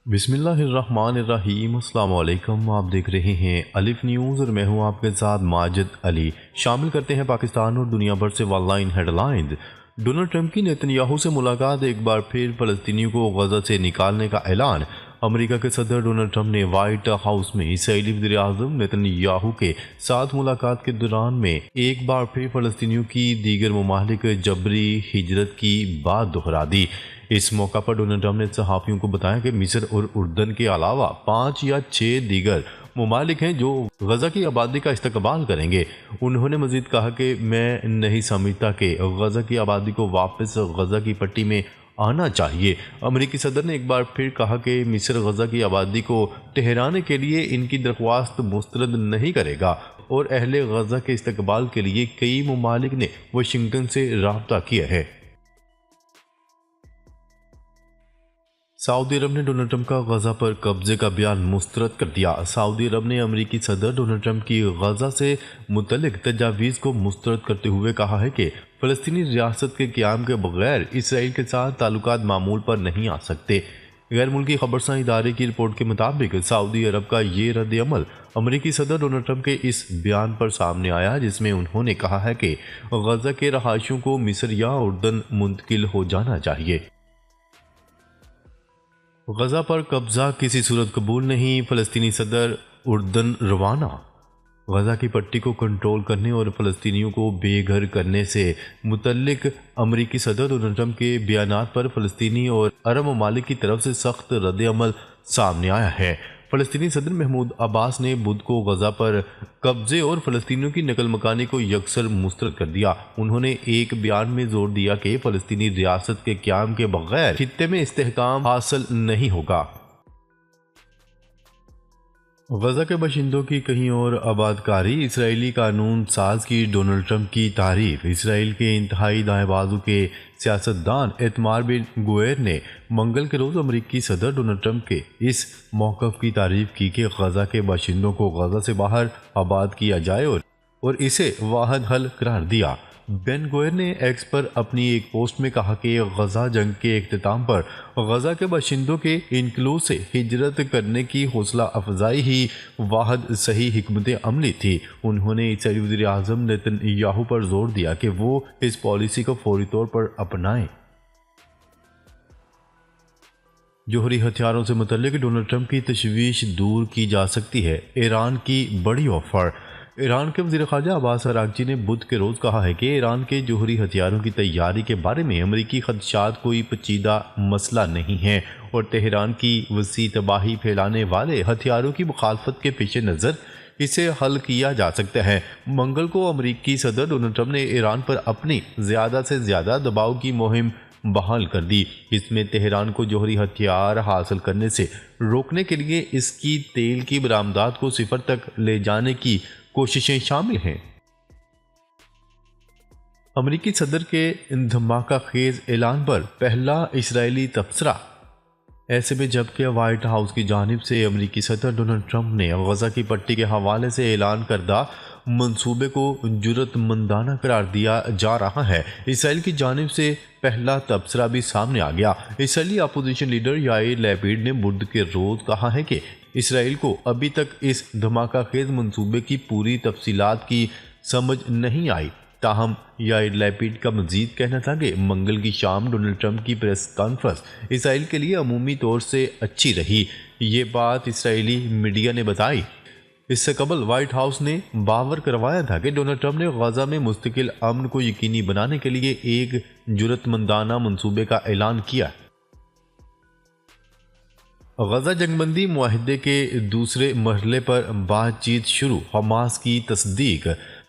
بسم اللہ الرحمن الرحیم۔ السلام علیکم، آپ دیکھ رہے ہیں الف نیوز اور میں ہوں آپ کے ساتھ ماجد علی۔ شامل کرتے ہیں پاکستان اور دنیا بھر سے one line headlines. Donald Trump کی نیتن یاہو سے ملاقات، ایک بار پھر فلسطینیوں کو غزہ سے نکالنے کا اعلان۔ امریکہ کے صدر ڈونلڈ ٹرمپ نے وائٹ ہاؤس میں اسرائیلی وزیر اعظم نیتن یاہو کے ساتھ ملاقات کے دوران میں ایک بار پھر فلسطینیوں کی دیگر ممالک جبری ہجرت کی بات دہرا دی۔ اس موقع پر ڈونلڈ ٹرمپ نے صحافیوں کو بتایا کہ مصر اور اردن کے علاوہ 5 یا 6 دیگر ممالک ہیں جو غزہ کی آبادی کا استقبال کریں گے۔ انہوں نے مزید کہا کہ میں نہیں سمجھتا کہ غزہ کی آبادی کو واپس غزہ کی پٹی میں آنا چاہیے۔ امریکی صدر نے ایک بار پھر کہا کہ مصر غزہ کی آبادی کو ٹھہرانے کے لیے ان کی درخواست مسترد نہیں کرے گا اور اہل غزہ کے استقبال کے لیے کئی ممالک نے واشنگٹن سے رابطہ کیا ہے۔ سعودی عرب نے ڈونلڈ ٹرمپ کا غزہ پر قبضے کا بیان مسترد کر دیا۔ سعودی عرب نے امریکی صدر ڈونلڈ ٹرمپ کی غزہ سے متعلق تجاویز کو مسترد کرتے ہوئے کہا ہے کہ فلسطینی ریاست کے قیام کے بغیر اسرائیل کے ساتھ تعلقات معمول پر نہیں آ سکتے۔ غیر ملکی خبرساں ادارے کی رپورٹ کے مطابق سعودی عرب کا یہ رد عمل امریکی صدر ڈونلڈ ٹرمپ کے اس بیان پر سامنے آیا، جس میں انہوں نے کہا ہے کہ غزہ کے رہائشیوں کو مصر یا اردن منتقل ہو جانا چاہیے۔ غزہ پر قبضہ کسی صورت قبول نہیں، فلسطینی صدر اردن روانہ۔ غزہ کی پٹی کو کنٹرول کرنے اور فلسطینیوں کو بے گھر کرنے سے متعلق امریکی صدر ڈونلڈ ٹرمپ کے بیانات پر فلسطینی اور عرب ممالک کی طرف سے سخت رد عمل سامنے آیا ہے۔ فلسطینی صدر محمود عباس نے بدھ کو غزہ پر قبضے اور فلسطینیوں کی نقل مکانی کو یکسر مسترد کر دیا۔ انہوں نے ایک بیان میں زور دیا کہ فلسطینی ریاست کے قیام کے بغیر خطے میں استحکام حاصل نہیں ہوگا۔ غزہ کے باشندوں کی کہیں اور آباد کاری، اسرائیلی قانون ساز کی ڈونلڈ ٹرمپ کی تعریف۔ اسرائیل کے انتہائی دائیں بازو کے سیاستدان ایتمار بن گویر نے منگل کے روز امریکی صدر ڈونلڈ ٹرمپ کے اس موقف کی تعریف کی کہ غزہ کے باشندوں کو غزہ سے باہر آباد کیا جائے اور اسے واحد حل قرار دیا۔ بن گویر نے ایکس پر اپنی ایک پوسٹ میں کہا کہ غزہ جنگ کے اختتام پر غزہ کے باشندوں کے انکلو سے ہجرت کرنے کی حوصلہ افزائی ہی واحد صحیح حکمت عملی تھی۔ انہوں نے اسرائیلی وزیر اعظم نیتن یاہو پر زور دیا کہ وہ اس پالیسی کو فوری طور پر اپنائیں۔ جوہری ہتھیاروں سے متعلق ڈونلڈ ٹرمپ کی تشویش دور کی جا سکتی ہے، ایران کی بڑی آفر۔ ایران کے وزیر خارجہ عباس اراغچی نے بدھ کے روز کہا ہے کہ ایران کے جوہری ہتھیاروں کی تیاری کے بارے میں امریکی خدشات کوئی پیچیدہ مسئلہ نہیں ہے اور تہران کی وسیع تباہی پھیلانے والے ہتھیاروں کی مخالفت کے پیش نظر اسے حل کیا جا سکتا ہے۔ منگل کو امریکی صدر ڈونلڈ ٹرمپ نے ایران پر اپنی زیادہ سے زیادہ دباؤ کی مہم بحال کر دی۔ اس میں تہران کو جوہری ہتھیار حاصل کرنے سے روکنے کے لیے اس کی تیل کی برآمدات کو صفر تک لے جانے کی کوششیں شامل ہیں۔ امریکی صدر کے دھماکہ خیز اعلان پر پہلا اسرائیلی تبصرہ۔ ایسے میں جبکہ وائٹ ہاؤس کی جانب سے امریکی صدر ڈونلڈ ٹرمپ نے غزہ کی پٹی کے حوالے سے اعلان کردہ منصوبے کو جرأت مندانہ قرار دیا جا رہا ہے، اسرائیل کی جانب سے پہلا تبصرہ بھی سامنے آ گیا۔ اسرائیلی اپوزیشن لیڈر یائر لیپیڈ نے بدھ کے روز کہا ہے کہ اسرائیل کو ابھی تک اس دھماکہ خیز منصوبے کی پوری تفصیلات کی سمجھ نہیں آئی۔ تاہم یائر لیپیڈ کا مزید کہنا تھا کہ منگل کی شام ڈونلڈ ٹرمپ کی پریس کانفرنس اسرائیل کے لیے عمومی طور سے اچھی رہی۔ یہ بات اسرائیلی میڈیا نے بتائی۔ اس سے قبل وائٹ ہاؤس نے باور کروایا تھا کہ ڈونلڈ ٹرمپ نے غزہ میں مستقل امن کو یقینی بنانے کے لیے ایک جرأت مندانہ منصوبے کا اعلان کیا۔ غزہ جنگ بندی معاہدے کے دوسرے مرحلے پر بات چیت شروع، حماس کی تصدیق۔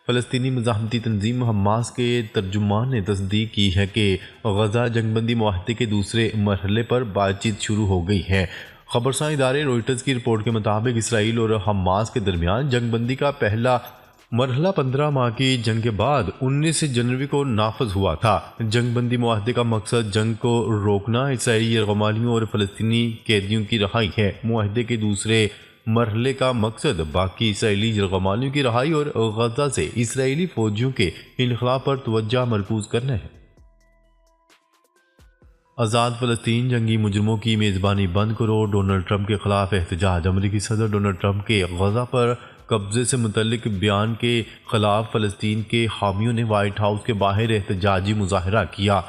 فلسطینی مزاحمتی تنظیم حماس کے ترجمان نے تصدیق کی ہے کہ غزہ جنگ بندی معاہدے کے دوسرے مرحلے پر بات چیت شروع ہو گئی ہے۔ خبرساں ادارے روئٹرز کی رپورٹ کے مطابق اسرائیل اور حماس کے درمیان جنگ بندی کا پہلا مرحلہ 15 ماہ کی جنگ کے بعد 19 جنوری کو نافذ ہوا تھا۔ جنگ بندی معاہدے کا مقصد جنگ کو روکنا، اسرائیلی یرغمالیوں اور فلسطینی قیدیوں کی رہائی ہے۔ معاہدے کے دوسرے مرحلے کا مقصد باقی اسرائیلی یرغمالیوں کی رہائی اور غزہ سے اسرائیلی فوجیوں کے انخلاء پر توجہ مرکوز کرنا ہے۔ آزاد فلسطین جنگی مجرموں کی میزبانی بند کرو، ڈونلڈ ٹرمپ کے خلاف احتجاج۔ امریکی صدر ڈونلڈ ٹرمپ کے غزہ پر قبضے سے متعلق بیان کے خلاف فلسطین کے حامیوں نے وائٹ ہاؤس کے باہر احتجاجی مظاہرہ کیا۔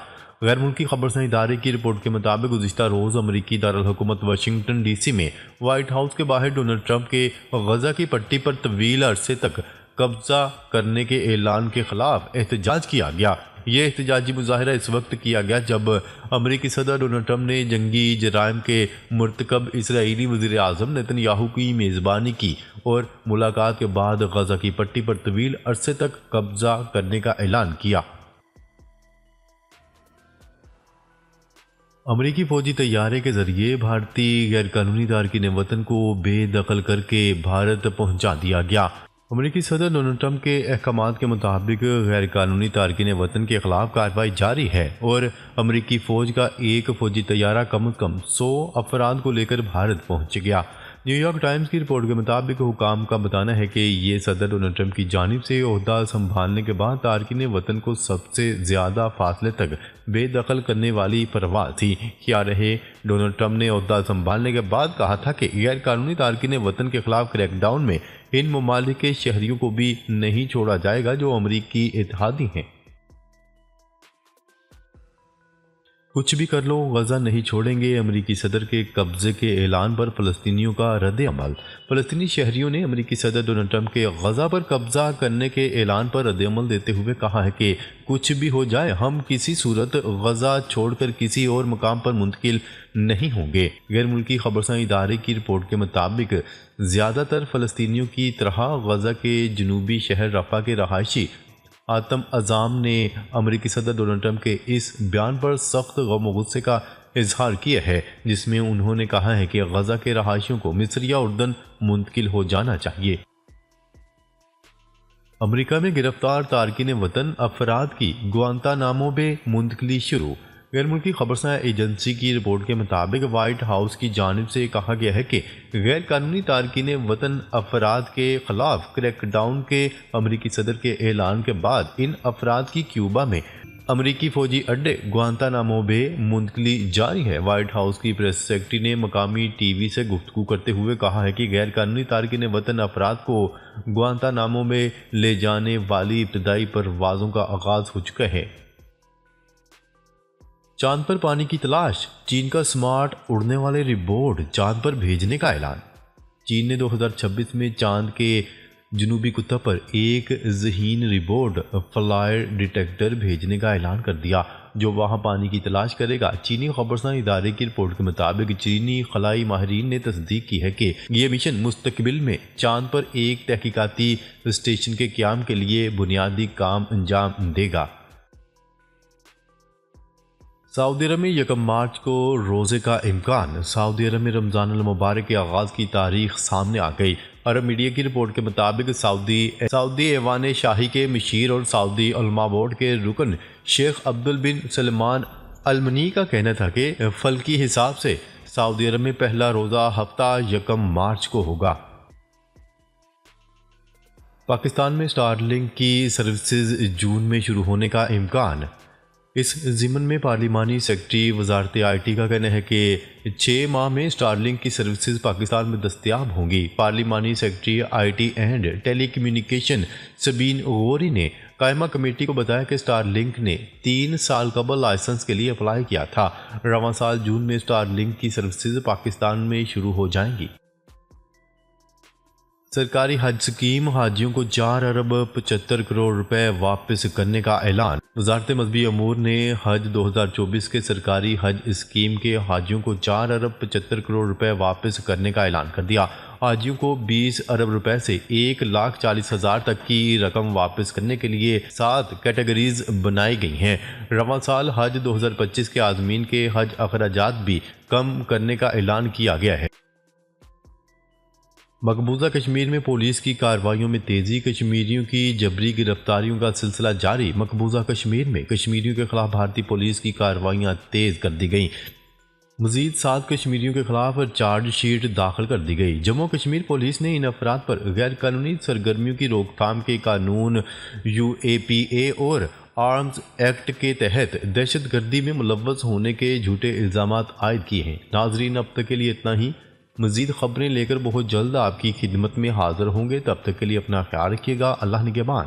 غیر ملکی خبرساں ادارے کی رپورٹ کے مطابق گزشتہ روز امریکی دارالحکومت واشنگٹن ڈی سی میں وائٹ ہاؤس کے باہر ڈونلڈ ٹرمپ کے غزہ کی پٹی پر طویل عرصے تک قبضہ کرنے کے اعلان کے خلاف احتجاج کیا گیا۔ یہ احتجاجی مظاہرہ اس وقت کیا گیا جب امریکی صدر ڈونلڈ ٹرمپ نے جنگی جرائم کے مرتکب اسرائیلی وزیر اعظم نیتن یاہو کی میزبانی کی اور ملاقات کے بعد غزہ کی پٹی پر طویل عرصے تک قبضہ کرنے کا اعلان کیا۔ امریکی فوجی طیارے کے ذریعے بھارتی غیر قانونی تارکین وطن کو بے دخل کر کے بھارت پہنچا دیا گیا۔ امریکی صدر ڈونلڈ ٹرمپ کے احکامات کے مطابق غیر قانونی تارکین وطن کے خلاف کارروائی جاری ہے اور امریکی فوج کا ایک فوجی طیارہ کم از کم 100 افراد کو لے کر بھارت پہنچ گیا۔ نیو یارک ٹائمز کی رپورٹ کے مطابق حکام کا بتانا ہے کہ یہ صدر ڈونلڈ ٹرمپ کی جانب سے عہدہ سنبھالنے کے بعد تارکین وطن کو سب سے زیادہ فاصلے تک بے دخل کرنے والی پرواز تھی۔ کیا رہے ڈونلڈ ٹرمپ نے عہدہ سنبھالنے کے بعد کہا تھا کہ غیر قانونی تارکین وطن کے خلاف کریک ڈاؤن میں ان ممالک کے شہریوں کو بھی نہیں چھوڑا جائے گا جو امریکی اتحادی ہیں۔ کچھ بھی کر لو غزہ نہیں چھوڑیں گے، امریکی صدر کے قبضے کے اعلان پر فلسطینیوں کا رد عمل۔ فلسطینی شہریوں نے امریکی صدر ڈونلڈ ٹرمپ کے غزہ پر قبضہ کرنے کے اعلان پر رد عمل دیتے ہوئے کہا ہے کہ کچھ بھی ہو جائے ہم کسی صورت غزہ چھوڑ کر کسی اور مقام پر منتقل نہیں ہوں گے۔ غیر ملکی خبرساں ادارے کی رپورٹ کے مطابق زیادہ تر فلسطینیوں کی طرح غزہ کے جنوبی شہر رفح کے رہائشی آتم اعظام نے امریکی صدر ڈونلڈ ٹرمپ کے اس بیان پر سخت غم و غصے کا اظہار کیا ہے، جس میں انہوں نے کہا ہے کہ غزہ کے رہائشیوں کو مصر یا اردن منتقل ہو جانا چاہیے۔ امریکہ میں گرفتار تارکین وطن افراد کی گوانتانامو بے منتقلی شروع۔ غیر ملکی خبرساں ایجنسی کی رپورٹ کے مطابق وائٹ ہاؤس کی جانب سے کہا گیا ہے کہ غیر قانونی تارکین وطن افراد کے خلاف کریک ڈاؤن کے امریکی صدر کے اعلان کے بعد ان افراد کی کیوبا میں امریکی فوجی اڈے گوانتانامو بے منتقلی جاری ہے۔ وائٹ ہاؤس کی پریس سیکرٹری نے مقامی ٹی وی سے گفتگو کرتے ہوئے کہا ہے کہ غیر قانونی تارکین وطن افراد کو گوانتانامو میں لے جانے والی ابتدائی پروازوں کا آغاز ہو چکا ہے۔ چاند پر پانی کی تلاش، چین کا سمارٹ اڑنے والے روبوٹ چاند پر بھیجنے کا اعلان۔ چین نے 2026 میں چاند کے جنوبی قطب پر ایک ذہین روبوٹ فلائر ڈیٹیکٹر بھیجنے کا اعلان کر دیا جو وہاں پانی کی تلاش کرے گا۔ چینی خبرساں ادارے کی رپورٹ کے مطابق چینی خلائی ماہرین نے تصدیق کی ہے کہ یہ مشن مستقبل میں چاند پر ایک تحقیقاتی اسٹیشن کے قیام کے لیے بنیادی کام انجام دے گا۔ سعودی عرب میں 1 مارچ کو روزے کا امکان، سعودی عرب میں رمضان المبارک کے آغاز کی تاریخ سامنے آ گئی۔ عرب میڈیا کی رپورٹ کے مطابق سعودی ایوان شاہی کے مشیر اور سعودی علماء بورڈ کے رکن شیخ عبدل بن سلمان المنی کا کہنا تھا کہ فلکی حساب سے سعودی عرب میں پہلا روزہ ہفتہ 1 مارچ کو ہوگا۔ پاکستان میں سٹار لنک کی سروسز جون میں شروع ہونے کا امکان۔ اس ضمن میں پارلیمانی سیکرٹری وزارت آئی ٹی کا کہنا ہے کہ 6 ماہ میں سٹار لنک کی سروسز پاکستان میں دستیاب ہوں گی۔ پارلیمانی secretary I T and telecommunication Sabeen Ghauri نے قائمہ کمیٹی کو بتایا کہ سٹار لنک نے 3 سال قبل لائسنس کے لیے اپلائی کیا تھا۔ رواں سال جون میں سٹار لنک کی سروسز پاکستان میں شروع ہو جائیں گی۔ سرکاری حج سکیم، حاجیوں کو 4 ارب 75 کروڑ روپے واپس کرنے کا اعلان۔ وزارت مذہبی امور نے حج 2024 کے سرکاری حج اسکیم کے حاجیوں کو 4 ارب 75 کروڑ روپے واپس کرنے کا اعلان کر دیا۔ حاجیوں کو 20 ارب روپے سے 1,40,000 تک کی رقم واپس کرنے کے لیے 7 کیٹیگریز بنائی گئی ہیں۔ رواں سال حج 2025 کے عازمین کے حج اخراجات بھی کم کرنے کا اعلان کیا گیا ہے۔ مقبوضہ کشمیر میں پولیس کی کارروائیوں میں تیزی، کشمیریوں کی جبری گرفتاریوں کا سلسلہ جاری۔ مقبوضہ کشمیر میں کشمیریوں کے خلاف بھارتی پولیس کی کارروائیاں تیز کر دی گئیں۔ مزید 7 کشمیریوں کے خلاف چارج شیٹ داخل کر دی گئی۔ جموں کشمیر پولیس نے ان افراد پر غیر قانونی سرگرمیوں کی روک تھام کے قانون UAPA اور آرمز ایکٹ کے تحت دہشت گردی میں ملوث ہونے کے جھوٹے الزامات عائد کیے ہیں۔ ناظرین، اب تک کے لیے اتنا ہی۔ مزید خبریں لے کر بہت جلد آپ کی خدمت میں حاضر ہوں گے۔ تب تک کے لیے اپنا خیال رکھیے گا۔ اللہ نگہبان۔